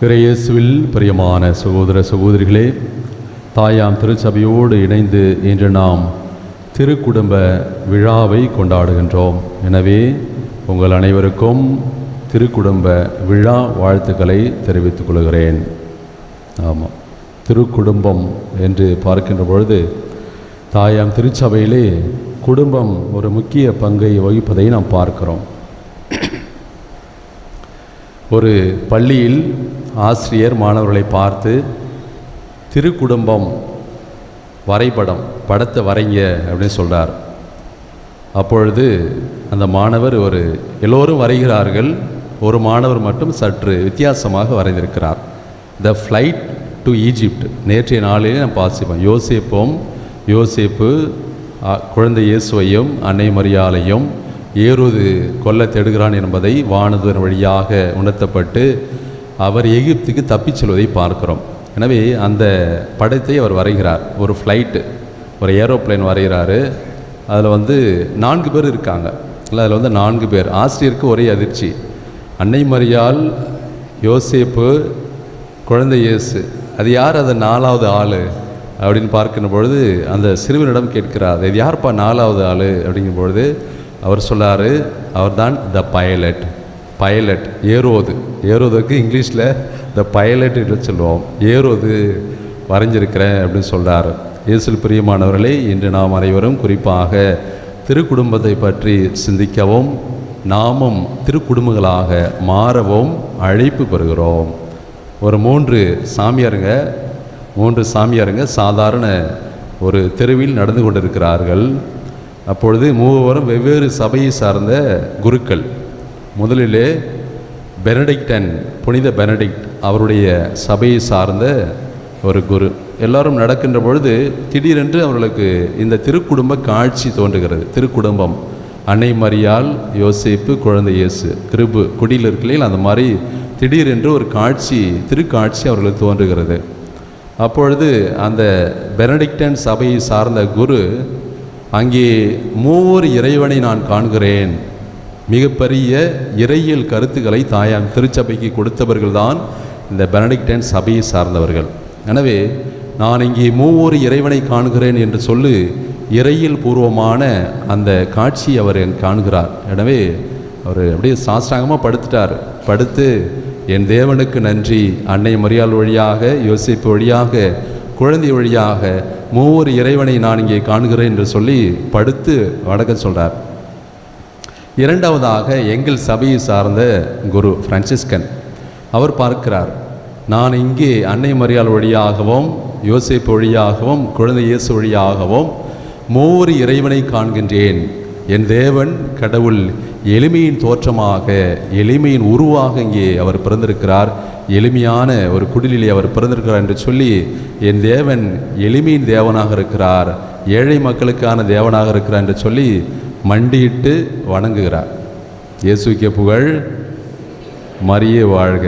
இயேசுவில் பிரியமான சகோதர சகோதரிகளே, தாயாம் திருச்சபையோடு இணைந்து இன்று நாம் திருக்குடும்ப விழாவை கொண்டாடுகின்றோம். எனவே உங்கள் அனைவருக்கும் திருக்குடும்ப விழா வாழ்த்துக்களை தெரிவித்துக் கொள்கிறேன். ஆமாம், திருக்குடும்பம் என்று பார்க்கின்ற பொழுது தாயாம் திருச்சபையிலே குடும்பம் ஒரு முக்கிய பங்கை வகிப்பதை நாம் பார்க்கிறோம். ஒரு பள்ளியில் ஆசிரியர் மாணவர்களை பார்த்து திருக்குடும்பம் வரைபடம் படத்தை வரைங்க அப்படின்னு சொல்கிறார். அப்பொழுது அந்த மாணவர் எல்லோரும் வரைகிறார்கள், ஒரு மாணவர் மட்டும் சற்று வித்தியாசமாக வரைந்திருக்கிறார். The flight to Egypt. நேற்றைய நாளிலே நாம் வாசிப்போம். யோசேப்பு குழந்தை இயேசுவையும் அன்னை மரியாளையும் ஏரோது கொல்ல தேடுகிறான் என்பதை வானதூதன் வழியாக உணர்த்தப்பட்டு அவர் எகிப்துக்கு தப்பிச் செல்வதை பார்க்கிறோம். எனவே அந்த படத்தை அவர் வரைகிறார். ஒரு ஃப்ளைட்டு, ஒரு ஏரோப்ளைன் வரைகிறாரு. அதில் 4 பேர் இருக்காங்க. இல்லை, அதில் 4 பேர். ஆசிரியருக்கு ஒரே அதிர்ச்சி. அன்னை மரியாள், யோசேப்பு, குழந்தை இயேசு, அது யார் அது 4வது ஆள் அப்படின்னு பார்க்கின்ற பொழுது அந்த சிறுவனிடம் கேட்கிறார், இது யார்ப்பா 4வது ஆள் அப்படிங்கும் பொழுது அவர் சொல்லார், அவர்தான் த பைலட் ஏரோதுக்கு இங்கிலீஷில் த பைலட் என்று சொல்லுவோம். ஏரோது வரைஞ்சிருக்கிறேன் அப்படின்னு சொல்கிறார். இயேசுவில் பிரியமானவர்களே, இன்று நாம் அனைவரும் குறிப்பாக திருக்குடும்பத்தை பற்றி சிந்திக்கவும் நாமும் திருக்குடும்பங்களாக மாறவும் அழைப்பு பெறுகிறோம். ஒரு 3 சாமியாருங்க சாதாரண ஒரு தெருவில் நடந்து கொண்டிருக்கிறார்கள். அப்பொழுது 3 வெவ்வேறு சபையை சார்ந்த குருக்கள். முதலிலே புனித பெனடிக்ட் அவருடைய சபையை சார்ந்த ஒரு குரு. எல்லாரும் நடக்கின்ற பொழுது திடீரென்று அவர்களுக்கு இந்த திருக்குடும்ப காட்சி தோன்றுகிறது. திருக்குடும்பம், அன்னை மரியாள், யோசேப்பு, குழந்தை இயேசு, கிருபு குடியில் இருக்கலையில் அந்த மாதிரி திடீரென்று ஒரு திருக்காட்சி அவர்களுக்கு தோன்றுகிறது. அப்பொழுது அந்த பெனடிக்டன் சபையை சார்ந்த குரு, அங்கே 3 இறைவனை நான் காண்கிறேன். மிகப்பெரிய இறையியல் கருத்துக்களை தாயாம் திருச்சபைக்கு கொடுத்தவர்கள்தான் இந்த பெனடிக்டன் சபையை சார்ந்தவர்கள். எனவே நான் இங்கே 3 இறைவனை காண்கிறேன் என்று சொல்லி இறையியல் பூர்வமான அந்த காட்சி அவர் காண்கிறார். எனவே அவர் அப்படியே சாஷ்டாங்கமாக படுத்து என் தேவனுக்கு நன்றி, அன்னை மரியாள் வழியாக, யோசேப்பு வழியாக, குழந்தை வழியாக 3 இறைவனை நான் இங்கே காண்கிறேன் என்று சொல்லி படுத்து வணக்கம் சொல்கிறார். இரண்டாவதாக எங்கள் சபையை சார்ந்த குரு பிரான்சிஸ்கன் அவர் பார்க்கிறார், நான் இங்கே அன்னை மரியாள் வழியாகவும், யோசேப்பு வழியாகவும், குழந்தை இயேசு வழியாகவும் 3 இறைவனை காண்கின்றேன். என் தேவன் கடவுள் எளிமையின் தோற்றமாக, எளிமையின் உருவாக இங்கே அவர் பிறந்திருக்கிறார். எளிமையான ஒரு குடிலிலே அவர் பிறந்திருக்கிறார் என்று சொல்லி என் தேவன் எளிமையின் தேவனாக இருக்கிறார், ஏழை மக்களுக்கான தேவனாக இருக்கிறார் என்று சொல்லி மண்டியிட்டு வணங்குகிறார். இயேசுவுக்கே புகழ், மரியே வாழ்க.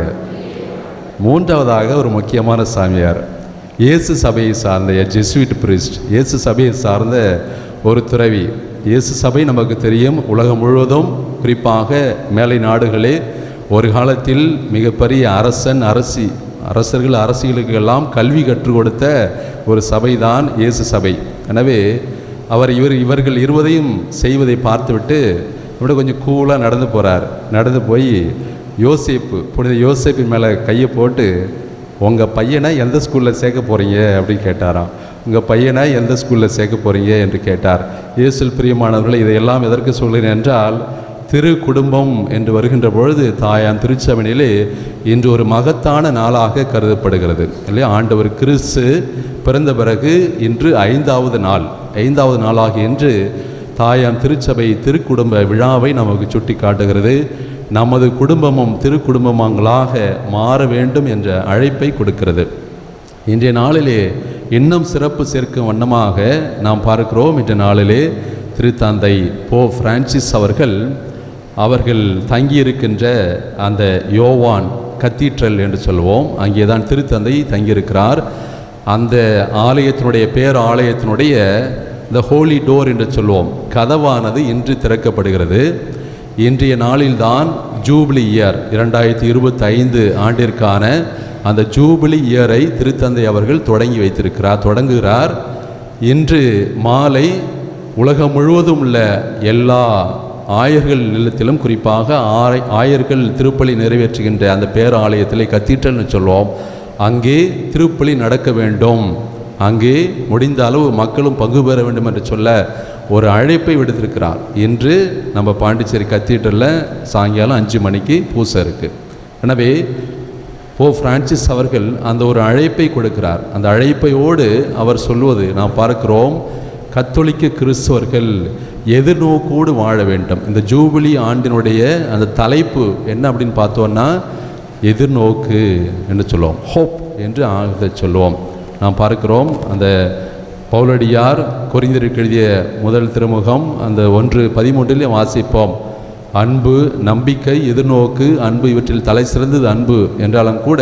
மூன்றாவதாக ஒரு முக்கியமான சாமியார், இயேசு சபையை சார்ந்த ஜெசுவிட் பிரிஸ்ட், இயேசு சபையை சார்ந்த ஒரு துறவி. இயேசு சபை நமக்கு தெரியும், உலகம் முழுவதும் குறிப்பாக மேலை நாடுகளே ஒரு காலத்தில் மிகப்பெரிய அரசர்கள் அரசியலுக்கெல்லாம் கல்வி கற்றுக் கொடுத்த ஒரு சபைதான் இயேசு சபை. எனவே இவர்கள் இருவரையும் செய்வதை பார்த்துவிட்டு இப்படி கொஞ்சம் கூலாக நடந்து போய் புனித யோசேப்பின் மேலே கையை போட்டு, உங்கள் பையனை எந்த ஸ்கூலில் சேர்க்க போகிறீங்க அப்படின்னு கேட்டாராம். உங்கள் பையனை எந்த ஸ்கூலில் சேர்க்க போகிறீங்க என்று கேட்டார். இயேசுவில் பிரியமானவர்களை, இதையெல்லாம் எதற்கு சொல்கிறேன் என்றால், திரு குடும்பம் என்று வருகின்ற பொழுது தாயாம் திருச்சபையிலே இன்று ஒரு மகத்தான நாளாக கருதப்படுகிறது இல்லையா? ஆண்டவர் கிறிஸ்து பிறந்த பிறகு இன்று 5வது நாளாக இன்று தாயாம் திருச்சபை திருக்குடும்ப விழாவை நமக்கு சுட்டி காட்டுகிறது. நமது குடும்பமும் திருக்குடும்பங்களாக மாற வேண்டும் என்ற அழைப்பை கொடுக்கிறது. இன்றைய நாளிலே இன்னும் சிறப்பு சேர்க்கும் வண்ணமாக நாம் பார்க்கிறோம். இன்றைய நாளிலே திருத்தந்தை போப் பிரான்சிஸ் அவர்கள் தங்கியிருக்கின்ற அந்த யோவான் கத்தீட்ரல் என்று சொல்வோம், அங்கே தான் திருத்தந்தை தங்கியிருக்கிறார். அந்த ஆலயத்தினுடைய ஆலயத்தினுடைய த ஹோலி டோர் என்று சொல்வோம், கதவானது இன்று திறக்கப்படுகிறது. இன்றைய நாளில்தான் ஜூபிலி இயர் 2025 ஆண்டிற்கான அந்த ஜூபிலி இயரை திருத்தந்தை அவர்கள் தொடங்குகிறார். இன்று மாலை உலகம் முழுவதும் உள்ள எல்லா ஆயர்கள் இல்லத்திலும், குறிப்பாக ஆயர்கள் திருப்பலி நிறைவேற்றுகின்ற அந்த பேராலயத்திலே, கத்தீட்ரல்னு சொல்லுவோம், அங்கே திருப்பலி நடக்க வேண்டும். அங்கே முடிந்த அளவு மக்களும் பங்கு பெற வேண்டும் என்று சொல்ல ஒரு அழைப்பை விடுத்திருக்கிறார். இன்று நம்ம பாண்டிச்சேரி கத்தீட்ரலில் சாயங்காலம் 5 மணிக்கு பூசை இருக்குது. எனவே போப் பிரான்சிஸ் அவர்கள் அந்த ஒரு அழைப்பை கொடுக்கிறார். அந்த அழைப்பையோடு அவர் சொல்வது நாம் பார்க்கிறோம், கத்தோலிக்க கிறிஸ்தவர்கள் எதிர்நோக்கோடு வாழ வேண்டும். இந்த ஜூபிலி ஆண்டினுடைய அந்த தலைப்பு என்ன அப்படின்னு பார்த்தோன்னா எதிர்நோக்கு என்று சொல்லுவோம், ஹோப் என்று ஆக சொல்லுவோம். நாம் பார்க்கிறோம், அந்த பவுலடியார் கொரிந்தியருக்கு எழுதிய முதல் திருமுகம் அந்த 1:13 வாசிப்போம், அன்பு, நம்பிக்கை, எதிர்நோக்கு, அன்பு, இவற்றில் தலை சிறந்தது அன்பு என்றாலும் கூட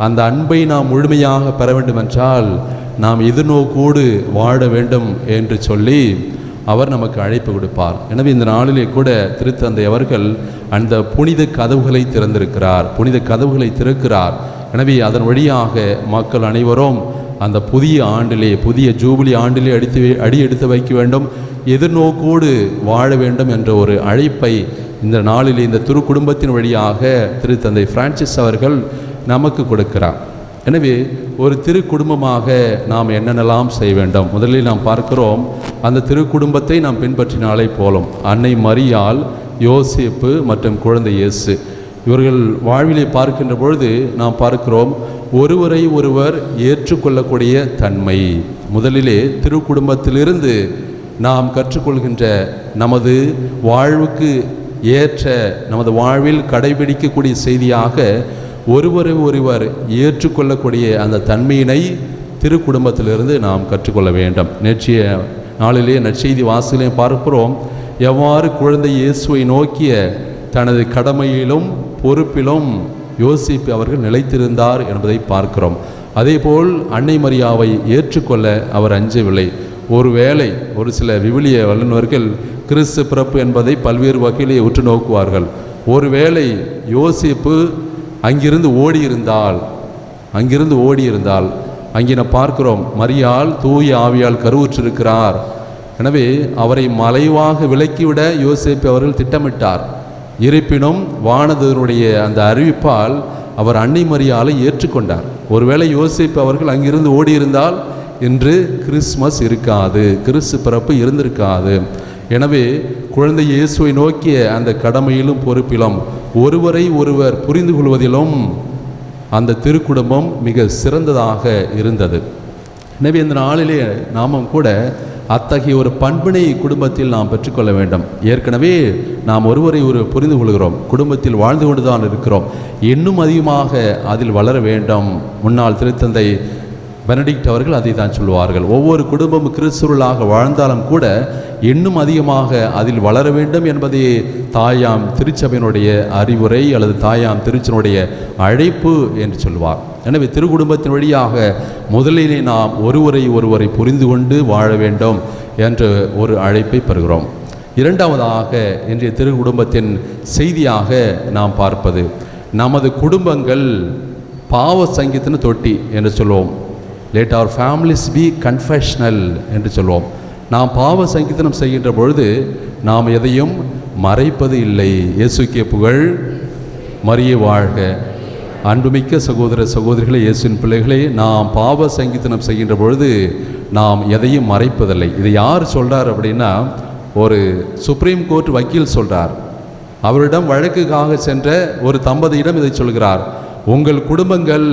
அந்த அன்பை நாம் முழுமையாக பெற வேண்டும் என்றால் நாம் எதிர்நோக்கோடு வாழ வேண்டும் என்று சொல்லி அவர் நமக்கு அழைப்பு கொடுப்பார். எனவே இந்த நாளிலே கூட திருத்தந்தை அவர்கள் அந்த புனித கதவுகளை திறக்கிறார். எனவே அதன் வழியாக மக்கள் அனைவரும் அந்த புதிய ஆண்டிலே, புதிய ஜூபிலி ஆண்டிலே அடி எடுத்து வைக்க வேண்டும், எதிர்நோக்கோடு வாழ வேண்டும் என்ற ஒரு அழைப்பை இந்த நாளிலே இந்த திருக்குடும்பத்தின் வழியாக திருத்தந்தை பிரான்சிஸ் அவர்கள் நமக்கு கொடுக்கிறார். எனவே ஒரு திருக்குடும்பமாக நாம் என்னென்னலாம் செய்ய வேண்டும்? முதலில் நாம் பார்க்கிறோம், அந்த திருக்குடும்பத்தை நாம் பின்பற்றினாலே போலும். அன்னை மரியாள், யோசேப்பு மற்றும் குழந்தை இயேசு இவர்கள் வாழ்விலே பார்க்கின்ற பொழுது நாம் பார்க்கிறோம், ஒருவரை ஒருவர் ஏற்றுக்கொள்ளக்கூடிய தன்மை. முதலிலே திருக்குடும்பத்திலிருந்து நாம் கற்றுக்கொள்கின்ற நமது வாழ்வுக்கு ஏற்ற, நமது வாழ்வில் கடைபிடிக்கக்கூடிய செய்தியாக ஒருவரை ஒருவர் ஏற்றுக்கொள்ளக்கூடிய அந்த தன்மையினை திருக்குடும்பத்திலிருந்து நாம் கற்றுக்கொள்ள வேண்டும். நேற்றைய நாளிலே நற்செய்தி வாசலே பார்க்கிறோம், எவ்வாறு குழந்தை இயேசுவை நோக்கிய தனது கடமையிலும் பொறுப்பிலும் யோசிப்பு அவர்கள் நிலைத்திருந்தார் என்பதை பார்க்கிறோம். அதேபோல் அன்னை மரியாவை ஏற்றுக்கொள்ள அவர் அஞ்சவில்லை. ஒருவேளை ஒரு சில விவிலிய வல்லுநர்கள் கிறிஸ்து பிறப்பு என்பதை பல்வேறு வகையிலே உற்று நோக்குவார்கள். ஒருவேளை யோசிப்பு அங்கிருந்து ஓடியிருந்தால் அங்கே நாம் பார்க்கிறோம், மரியாள் தூய ஆவியால் கருவுற்றிருக்கிறார். எனவே அவரை மலைவாக விலக்கிவிட யோசேப்பு அவர்கள் திட்டமிட்டார். இருப்பினும் வானதூதனுடைய அந்த அறிவிப்பால் அவர் அன்னை மரியாளை ஏற்றுக்கொண்டார். ஒருவேளை யோசேப்பு அவர்கள் அங்கிருந்து ஓடியிருந்தால் இன்று கிறிஸ்மஸ் இருக்காது, கிறிஸ்து பிறப்பு இருந்திருக்காது. எனவே குழந்தை இயேசுவை நோக்கிய அந்த கடமையிலும் பொறுப்பிலும் ஒருவரை ஒருவர் புரிந்து கொள்வதிலும் அந்த திருக்குடும்பம் மிக சிறந்ததாக இருந்தது. எனவே இந்த நாளிலே நாமும் கூட அத்தகைய ஒரு பண்பினை குடும்பத்தில் நாம் பெற்றுக்கொள்ள வேண்டும். ஏற்கனவே நாம் ஒருவரை ஒரு புரிந்து கொள்கிறோம், குடும்பத்தில் வாழ்ந்து கொண்டு தான் இருக்கிறோம், இன்னும் அதிகமாக அதில் வளர வேண்டும். முன்னாள் திருத்தந்தை பெனடிக்ட் அவர்கள் அதை தான் சொல்வார்கள், ஒவ்வொரு குடும்பமும் கிறிஸ்துவர்களாக வாழ்ந்தாலும் கூட இன்னும் அதிகமாக அதில் வளர வேண்டும் என்பதே தாயாம் திருச்சபையினுடைய அறிவுரை அல்லது தாயாம் திருச்சனுடைய அழைப்பு என்று சொல்வார். எனவே திருக்குடும்பத்தின் வழியாக முதலிலே நாம் ஒருவரை புரிந்து கொண்டு வாழ வேண்டும் என்ற ஒரு அழைப்பை பெறுகிறோம். இரண்டாவதாக இன்றைய திருக்குடும்பத்தின் செய்தியாக நாம் பார்ப்பது, நமது குடும்பங்கள் பாவ சங்கீதத்தின் தொட்டி என்று சொல்வோம். Let our families be confessional என்று சொல்வோம். நாம் பாவ சங்கீதனம் செய்கின்ற பொழுது நாம் எதையும் மறைப்பது இல்லை. இயேசுக்கே புகழ், மரியே வாழ்க. அன்புமிக்க சகோதர சகோதரிகளே, இயேசுவின் பிள்ளைகளே, நாம் பாவ சங்கீதனம் செய்கின்ற பொழுது நாம் எதையும் மறைப்பதில்லை. இதை யார் சொல்கிறார் அப்படின்னா, ஒரு சுப்ரீம் கோர்ட் வக்கீல் சொல்கிறார். அவரிடம் வழக்குக்காக சென்ற ஒரு தம்பதியிடம் இதை சொல்கிறார், உங்கள் குடும்பங்கள்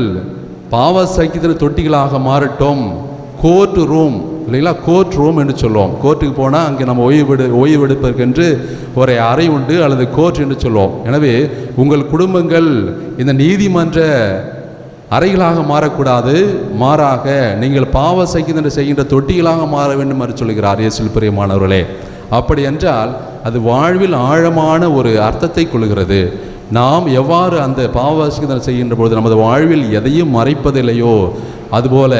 பாவ சங்கீத தொட்டிகளாக மாறட்டும். கோர்ட் ரூம் இல்லைங்களா, கோர்ட் ரூம் என்று சொல்லுவோம். கோர்ட்டுக்கு போனால் அங்கே நம்ம ஓய்வெடுப்பதற்கென்று ஒரு அறை உண்டு அல்லது கோர்ட் என்று சொல்லுவோம். எனவே உங்கள் குடும்பங்கள் இந்த நீதிமன்ற அறைகளாக மாறக்கூடாது, மாறாக நீங்கள் பாவ சங்கீதம் செய்கின்ற தொட்டிகளாக மாற வேண்டும் என்று சொல்கிறார் இயேசுவில் பிரியமானவர்களே. அப்படி என்றால் அது வாழ்வில் ஆழமான ஒரு அர்த்தத்தை கொள்கிறது. நாம் எவ்வாறு அந்த பாவ சங்கீதம் செய்கின்ற பொழுது நமது வாழ்வில் எதையும் மறைப்பதில்லையோ, அதுபோல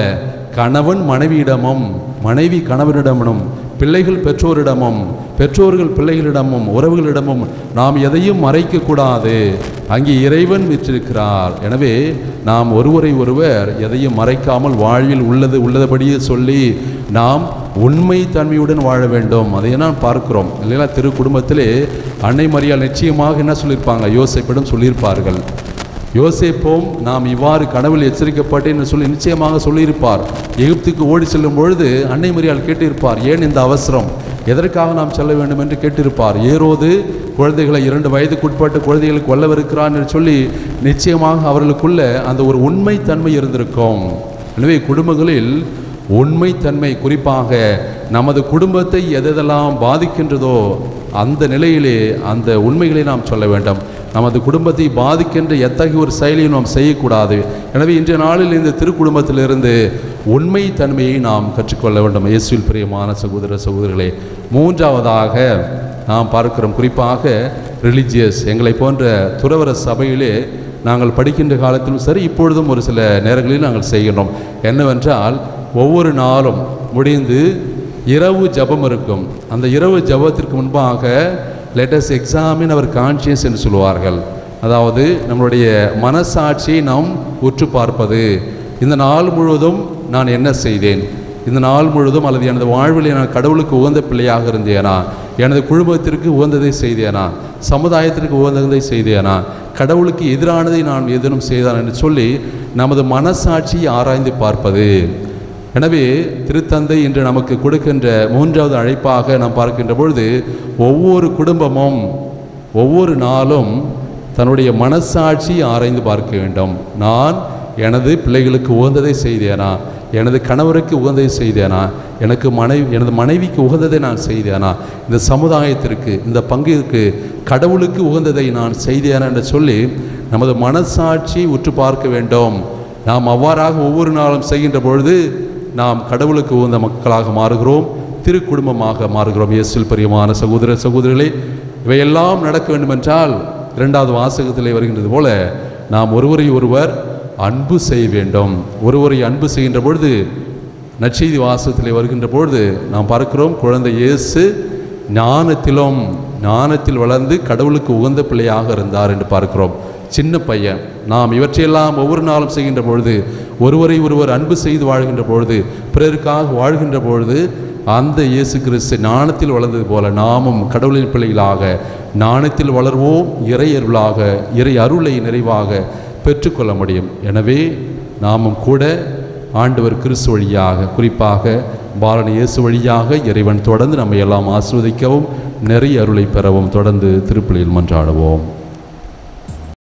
கணவன் மனைவியிடமும் மனைவி கணவனிடமும் பிள்ளைகள் பெற்றோரிடமும் பெற்றோர்கள் பிள்ளைகளிடமும் உறவுகளிடமும் நாம் எதையும் மறைக்கக்கூடாது. அங்கே இறைவன் விற்றிருக்கிறார். எனவே நாம் ஒருவரை ஒருவர் எதையும் மறைக்காமல் வாழ்வில் உள்ளதபடியே சொல்லி நாம் உண்மை தன்மையுடன் வாழ வேண்டும். அதை நான் பார்க்கிறோம் இல்லையா? திரு குடும்பத்திலே அன்னை மரியாள் நிச்சயமாக என்ன சொல்லியிருப்பாங்க? யோசேப்பிடம் சொல்லியிருப்பார்கள். யோசேப்பும் நாம் இவ்வாறு கனவில் எச்சரிக்கப்பட்டேன் என்று சொல்லி நிச்சயமாக சொல்லியிருப்பார். எகிப்துக்கு ஓடி செல்லும் பொழுது அன்னை மரியாள் கேட்டிருப்பார், ஏன் இந்த அவசரம், எதற்காக நாம் செல்ல வேண்டும் என்று கேட்டிருப்பார். ஏரோது குழந்தைகளை 2 வயதுக்குட்பட்ட குழந்தைகளுக்கு கொல்லவிருக்கிறான் என்று சொல்லி நிச்சயமாக அவர்களுக்குள்ள அந்த ஒரு உண்மைத்தன்மை இருந்திருக்கும். எனவே குடும்பங்களில் உண்மைத்தன்மை, குறிப்பாக நமது குடும்பத்தை எதெல்லாம் பாதிக்கின்றதோ அந்த நிலையிலே அந்த உண்மைகளை நாம் சொல்ல வேண்டும். நமது குடும்பத்தை பாதிக்கின்ற எத்தகைய ஒரு செயலையும் நாம் செய்யக்கூடாது. எனவே இன்றைய நாளில் இந்த திருக்குடும்பத்திலிருந்து உண்மை தன்மையை நாம் கற்றுக்கொள்ள வேண்டும். இயேசுவில் பிரியமான சகோதர சகோதரிகளே, மூன்றாவதாக நாம் பார்க்கிறோம், குறிப்பாக ரிலிஜியஸ், எங்களை போன்ற துறவர சபையிலே நாங்கள் படிக்கின்ற காலத்திலும் சரி, இப்பொழுதும் ஒரு சில நேரங்களில் நாங்கள் செய்கின்றோம். என்னவென்றால், ஒவ்வொரு நாளும் முடிந்து இரவு ஜபம் இருக்கும். அந்த இரவு ஜபத்திற்கு முன்பாக let us examine our conscience என்று சொல்வார்கள். அதாவது நம்மளுடைய மனசாட்சியை நாம் உற்று பார்ப்பது. இந்த நாள் முழுவதும் நான் என்ன செய்தேன், இந்த நாள் முழுவதும் அல்லது எனது வாழ்வில் நான் கடவுளுக்கு உகந்த பிள்ளையாக இருந்தேனா, எனது குடும்பத்திற்கு உகந்ததை செய்தேனா, சமுதாயத்திற்கு உகந்ததை செய்தேனா, கடவுளுக்கு எதிரானதை நான் ஏதேனும் செய்தான் என்று சொல்லி நமது மனசாட்சியை ஆராய்ந்து பார்ப்பது. எனவே திருத்தந்தை இன்று நமக்கு கொடுக்கின்ற மூன்றாவது அழைப்பாக நாம் பார்க்கின்ற பொழுது, ஒவ்வொரு குடும்பமும் ஒவ்வொரு நாளும் தன்னுடைய மனசாட்சி ஆராய்ந்து பார்க்க வேண்டும். நான் எனது பிள்ளைகளுக்கு உகந்ததை செய்தேனா, எனது கணவருக்கு உகந்ததை செய்தேனா, எனது மனைவிக்கு உகந்ததை நான் செய்தேனா, இந்த சமுதாயத்திற்கு, இந்த பங்கிற்கு, கடவுளுக்கு உகந்ததை நான் செய்தேனா என்று சொல்லி நமது மனசாட்சி உற்று பார்க்க வேண்டும். நாம் அவ்வாறாக ஒவ்வொரு நாளும் செய்கின்ற பொழுது நாம் கடவுளுக்கு உகந்த மக்களாக மாறுகிறோம், திருக்குடும்பமாக மாறுகிறோம். இயேசுவில் பிரியமான சகோதர சகோதரிகளே, இவையெல்லாம் நடக்க வேண்டுமென்றால் 2வது வாசகத்திலே வருகின்றது போல நாம் ஒருவரை ஒருவர் அன்பு செய்ய வேண்டும். ஒருவரை அன்பு செய்கின்ற பொழுது நற்செய்தி வாசகத்திலே வருகின்ற பொழுது நாம் பார்க்கிறோம், குழந்தை இயேசு ஞானத்தில் வளர்ந்து கடவுளுக்கு உகந்த பிள்ளையாக இருந்தார் என்று பார்க்கிறோம். சின்ன பையன். நாம் இவற்றையெல்லாம் ஒவ்வொரு நாளும் செய்கின்ற பொழுது, ஒருவரை ஒருவர் அன்பு செய்து வாழ்கின்ற பொழுது, பிறருக்காக வாழ்கின்ற பொழுது, அந்த இயேசு கிறிஸ்து ஞானத்தில் வளர்ந்தது போல நாமும் கடவுளின் பிள்ளைகளாக ஞானத்தில் வளர்வோம். இறை அருளை நிறைவாக பெற்றுக்கொள்ள முடியும். எனவே நாமும் கூட ஆண்டவர் கிறிஸ்து வழியாக, குறிப்பாக பாலன் இயேசு வழியாக இறைவன் தொடர்ந்து நம்மை எல்லாம் ஆசீர்வதிக்கவும் நிறைய அருளை பெறவும் தொடர்ந்து திருப்பலியில் மன்றாடுவோம்.